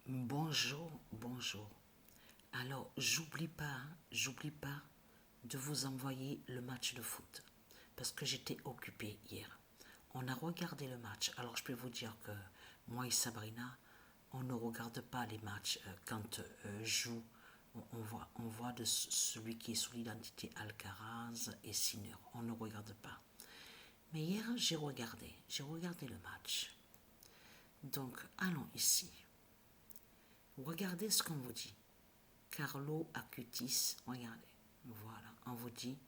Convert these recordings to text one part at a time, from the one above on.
Bonjour, bonjour. Alors, j'oublie pas de vous envoyer le match de foot parce que j'étais occupée hier. On a regardé le match. Alors, je peux vous dire que moi et Sabrina, on ne regarde pas les matchs quand joue. On voit de celui qui est sous l'identité Alcaraz et Sinner. On ne regarde pas. Mais hier, j'ai regardé le match. Donc, allons ici. Regardez ce qu'on vous dit. Carlo Acutis, regardez, voilà, on vous dit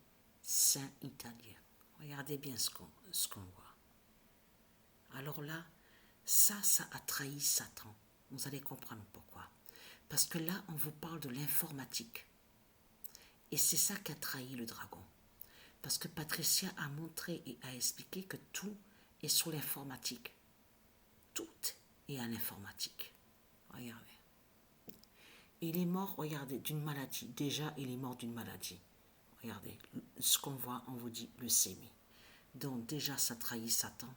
saint italien. Regardez bien ce qu'on voit. Alors là, ça a trahi Satan. Vous allez comprendre pourquoi. Parce que là, on vous parle de l'informatique. Et c'est ça qui a trahi le dragon. Parce que Patricia a montré et a expliqué que tout est sur l'informatique. Tout est en informatique. Regardez. Il est mort, regardez, d'une maladie. Déjà, il est mort d'une maladie. Regardez, ce qu'on voit, on vous dit leucémie. Donc déjà, ça trahit Satan,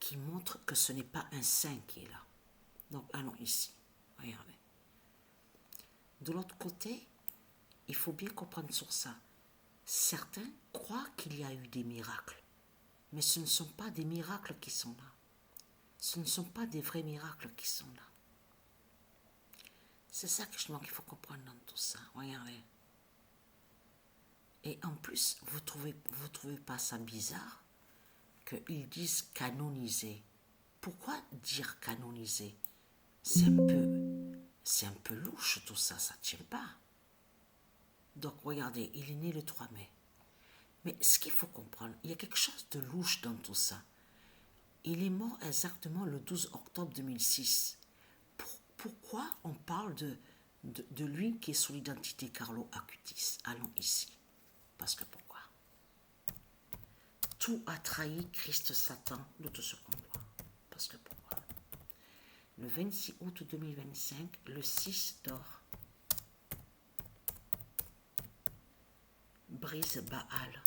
qui montre que ce n'est pas un saint qui est là. Donc allons ici, regardez. De l'autre côté, il faut bien comprendre sur ça. Certains croient qu'il y a eu des miracles, mais ce ne sont pas des miracles qui sont là. Ce ne sont pas des vrais miracles qui sont là. C'est ça justement qu'il faut comprendre dans tout ça. Regardez. Et en plus, vous trouvez pas ça bizarre qu'ils disent canoniser? Pourquoi dire canoniser? C'est un peu louche tout ça, ça ne tient pas. Donc regardez, il est né le 3 mai. Mais ce qu'il faut comprendre, il y a quelque chose de louche dans tout ça. Il est mort exactement le 12 octobre 2006. Pourquoi on parle de lui qui est sous l'identité Carlo Acutis? Allons ici. Parce que pourquoi? Tout a trahi Christ Satan de tout ce qu'on voit. Parce que pourquoi? Le 26 août 2025, le 6 d'or brise Baal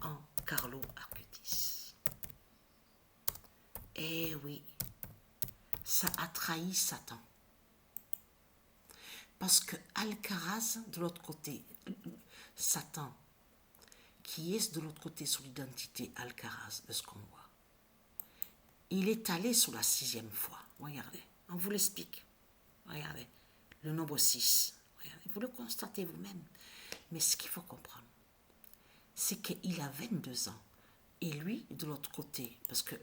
en Carlo Acutis. Eh oui, ça a trahi Satan. Parce que Alcaraz, de l'autre côté, Satan, qui est de l'autre côté sous l'identité Alcaraz, de ce qu'on voit, il est allé sur la 6e fois. Regardez, on vous l'explique. Regardez, le nombre 6. Regardez, vous le constatez vous-même. Mais ce qu'il faut comprendre, c'est qu'il a 22 ans. Et lui, de l'autre côté, parce que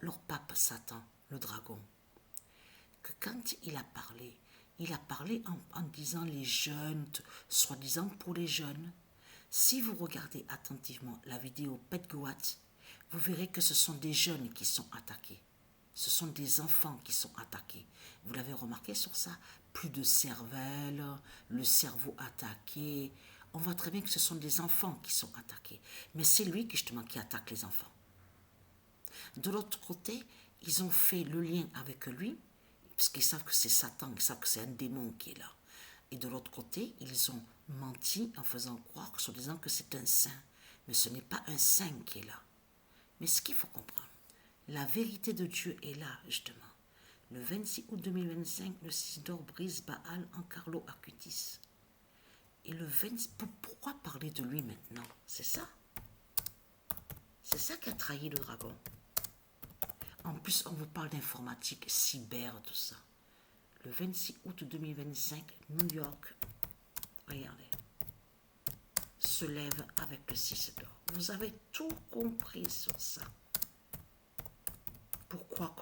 leur pape Satan, le dragon, que quand il a parlé en disant les jeunes, soi-disant pour les jeunes. Si vous regardez attentivement la vidéo Petgoat, vous verrez que ce sont des jeunes qui sont attaqués. Ce sont des enfants qui sont attaqués. Vous l'avez remarqué sur ça? Plus de cervelle, le cerveau attaqué. On voit très bien que ce sont des enfants qui sont attaqués. Mais c'est lui justement qui attaque les enfants. De l'autre côté, ils ont fait le lien avec lui, parce qu'ils savent que c'est Satan, ils savent que c'est un démon qui est là. Et de l'autre côté, ils ont menti en faisant croire, en disant que c'est un saint. Mais ce n'est pas un saint qui est là. Mais ce qu'il faut comprendre, la vérité de Dieu est là, justement. Le 26 août 2025, le 6 d'or brise Baal en Carlo Acutis. Et le 20... Pourquoi parler de lui maintenant? C'est ça. C'est ça qui a trahi le dragon. En plus, on vous parle d'informatique, cyber, tout ça. Le 26 août 2025, New York, regardez, se lève avec le 6 d'or. Vous avez tout compris sur ça. Pourquoi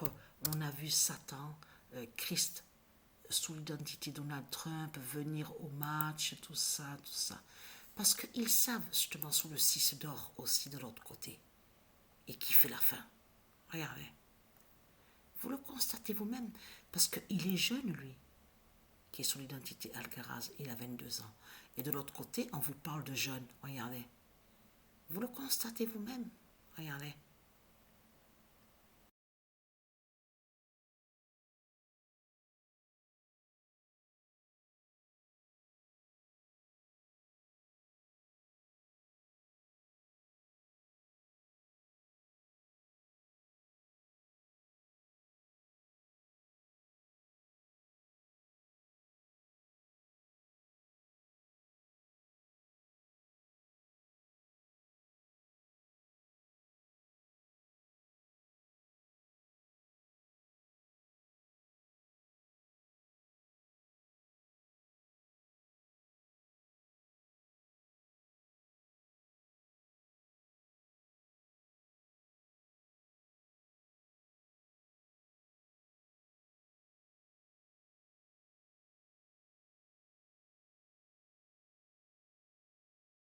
on a vu Satan, Christ, sous l'identité Donald Trump, venir au match, tout ça. Parce qu'ils savent justement sur le 6 d'or aussi de l'autre côté. Et qui fait la fin. Regardez. Vous le constatez vous-même, parce qu'il est jeune, lui, qui est sous l'identité Alcaraz, il a 22 ans. Et de l'autre côté, on vous parle de jeunes, regardez. Vous le constatez vous-même, regardez.